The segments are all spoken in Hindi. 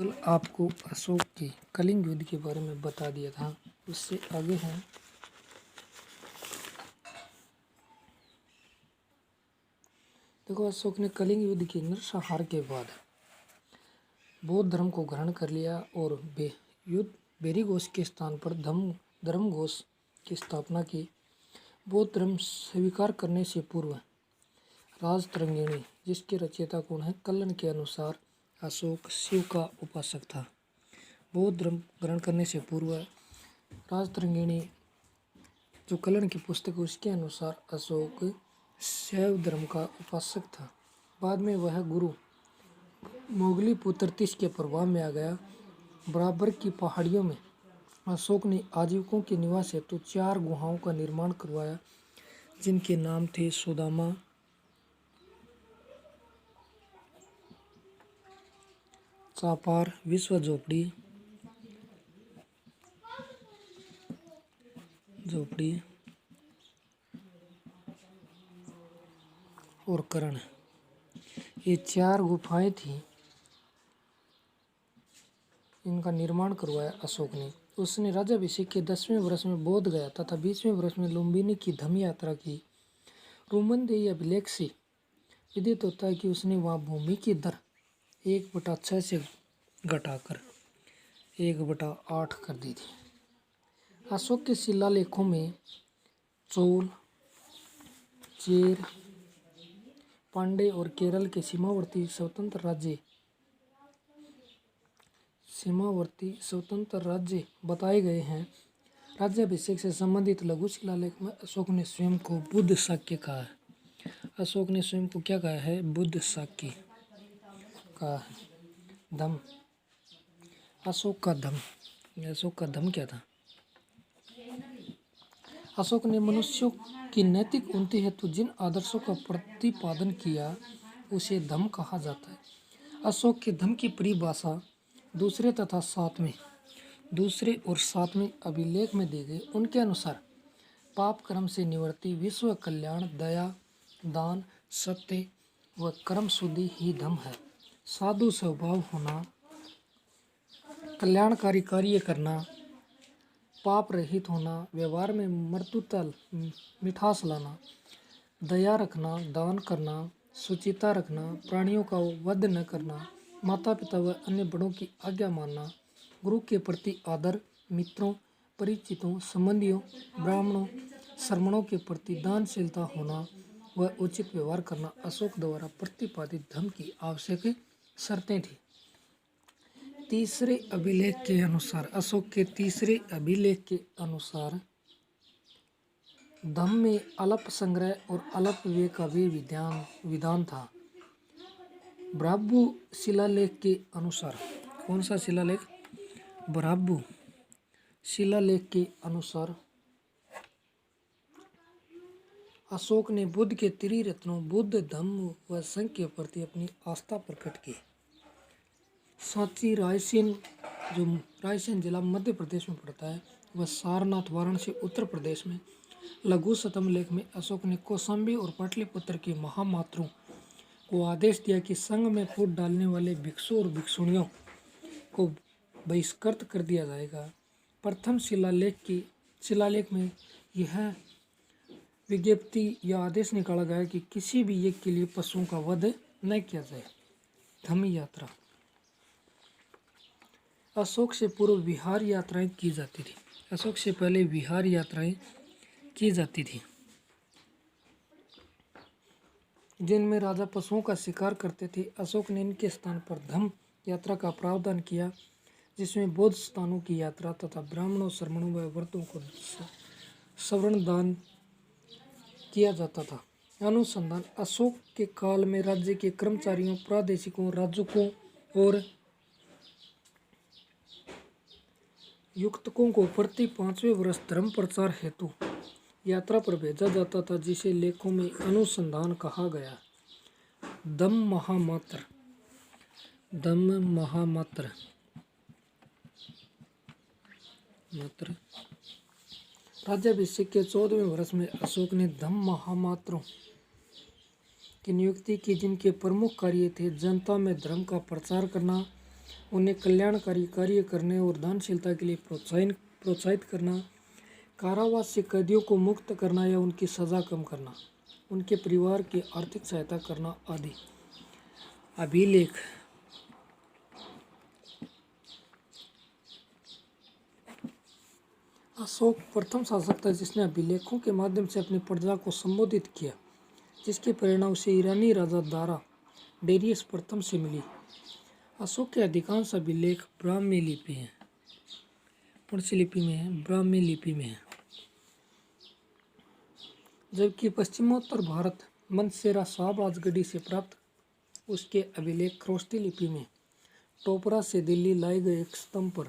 कल आपको अशोक के कलिंग युद्ध के बारे में बता दिया था। उससे आगे है देखो, अशोक ने कलिंग युद्ध के नरसंहार के बाद बौद्ध धर्म को ग्रहण कर लिया और बेरीघोष के स्थान पर धर्मघोष की स्थापना की। बौद्ध धर्म स्वीकार करने से पूर्व राजतरंगिणी, जिसके रचयिता कौन है, कल्लन के अनुसार अशोक शिव का उपासक था। बौद्ध धर्म ग्रहण करने से पूर्व राजतरंगिणी जो कल्लन की पुस्तक है उसके अनुसार अशोक शैव धर्म का उपासक था। बाद में वह गुरु मोगली पुत्र तीस के प्रभाव में आ गया। बराबर की पहाड़ियों में अशोक ने आजीविकों के निवास हेतु 4 गुहाओं का निर्माण करवाया, जिनके नाम थे सुदामा, चापार, विश्व झोपड़ी और करण। ये 4 गुफाएं थी, इनका निर्माण करवाया अशोक ने। उसने राज्याभिषेक के 10वें वर्ष में बौद्ध गया तथा 20वें वर्ष में लुम्बिनी की धम्म यात्रा की। रूमनदेही अभिलेख से विदित होता है कि उसने वहाँ भूमि की दर 1/6 से घटाकर 1/8 कर दी थी। अशोक के शिलालेखों में चोल, चेर, पांडे और केरल के सीमावर्ती स्वतंत्र राज्य बताए गए हैं। राज्याभिषेक से संबंधित लघु शिलालेख में अशोक ने स्वयं को बुद्ध शाक्य कहा है। अशोक ने स्वयं को क्या कहा है? बुद्ध शाक्य कहा है। धम्म, अशोक का धम्म क्या था? अशोक ने मनुष्यों की नैतिक उन्नति हेतु जिन आदर्शों का प्रतिपादन किया उसे धम्म कहा जाता है। अशोक के धम्म की परिभाषा दूसरे और सातवें अभिलेख में दी गई। उनके अनुसार पाप कर्म से निवृत्ति, विश्व कल्याण, दया, दान, सत्य व कर्म शुद्धि ही धम्म है। साधु स्वभाव होना, कल्याणकारी कार्य करना, पाप रहित होना, व्यवहार में मृदुता मिठास लाना, दया रखना, दान करना, शुचिता रखना, प्राणियों का वध न करना, माता पिता व अन्य बड़ों की आज्ञा मानना, गुरु के प्रति आदर, मित्रों, परिचितों, संबंधियों, ब्राह्मणों, श्रमणों के प्रति दानशीलता होना व उचित व्यवहार करना अशोक द्वारा प्रतिपादित धम्म की आवश्यक शर्तें थी। तीसरे अभिलेख के अनुसार, अशोक के तीसरे अभिलेख के अनुसार धम्म में अल्प संग्रह और अल्प व्यय का भी विधान था। बराब्बू शिलालेख के अनुसार, कौन सा शिलालेख? बराब्बू शिलालेख के अनुसार अशोक ने बुद्ध के त्रिरत्नों बुद्ध, धम्म व संघ के प्रति अपनी आस्था प्रकट की। सांची रायसेन, जो रायसेन जिला मध्य प्रदेश में पड़ता है, वह सारनाथ वाराणसी उत्तर प्रदेश में। लघु शतम लेख में अशोक ने कौशाम्बी और पाटलिपुत्र के महामात्रों को आदेश दिया कि संघ में फूट डालने वाले भिक्षु और भिक्षुणियों को बहिष्कृत कर दिया जाएगा। प्रथम शिलालेख में यह विज्ञप्ति या आदेश निकाला गया कि किसी भी यज्ञ के लिए पशुओं का वध न किया जाए। धम्म यात्रा, अशोक से पूर्व विहार यात्राएं की जाती थी। अशोक से पहले विहार यात्राएं की जाती थी, जिनमें राजा पशुओं का शिकार करते थे। अशोक ने इनके स्थान पर धम्म यात्रा का प्रावधान किया, जिसमें बौद्ध स्थानों की यात्रा तथा ब्राह्मणों, श्रमणों व व्रतों को सवर्ण दान किया जाता था। अनुसंधान, अशोक के काल में राज्य के कर्मचारियों, प्रादेशिकों, राजकों और युक्तकों को प्रति 5वें वर्ष धर्म प्रचार हेतु यात्रा पर भेजा जाता था, जिसे लेखों में अनुसंधान कहा गया। धम्म महामात्र राज्याभिषेक के 14वें वर्ष में अशोक ने धम्म महामात्रों की नियुक्ति की, जिनके प्रमुख कार्य थे जनता में धर्म का प्रचार करना, उन्हें कल्याणकारी कार्य करने और दानशीलता के लिए प्रोत्साहित करना, कारावास से कैदियों को मुक्त करना या उनकी सज़ा कम करना, उनके परिवार की आर्थिक सहायता करना आदि। अभिलेख। अशोक प्रथम शासक था जिसने अभिलेखों के माध्यम से अपनी प्रजा को संबोधित किया, जिसके परिणाम से ईरानी राजा दारा डेरियस प्रथम से मिली। अशोक के अधिकांश अभिलेख ब्राह्मी लिपि हैं, लिपि में है, ब्राह्मी लिपि में है, जबकि पश्चिमोत्तर भारत मंदसेरा शाह राजगढ़ी से प्राप्त उसके अभिलेख खरोष्टी लिपि में टोपरा से दिल्ली लाए गए एक स्तंभ पर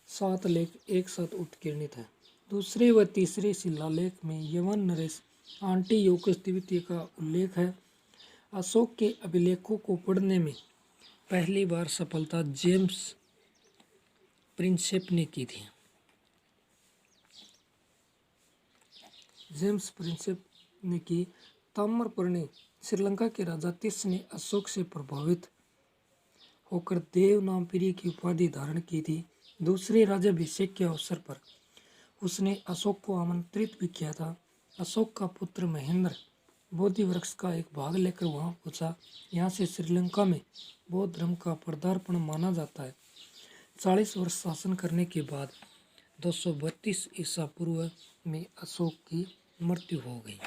7 लेख एक साथ उत्कीर्णित हैं। दूसरे व तीसरे शिलालेख में यवन नरेश आंटियोकस द्वितीय का उल्लेख है। अशोक के अभिलेखों को पढ़ने में पहली बार सफलता जेम्स प्रिंसेप ने की थी। जेम्स प्रिंसेप ने की। ताम्रपर्णी श्रीलंका के राजा तिस ने अशोक से प्रभावित होकर देवनामपीरी की उपाधि धारण की थी। दूसरे राज्याभिषेक के अवसर पर उसने अशोक को आमंत्रित भी किया था। अशोक का पुत्र महेंद्र बोधि वृक्ष का एक भाग लेकर वहां पहुंचा। यहाँ से श्रीलंका में बौद्ध धर्म का पदार्पण माना जाता है। 40 वर्ष शासन करने के बाद 232 ईसा पूर्व में अशोक की मृत्यु हो गई।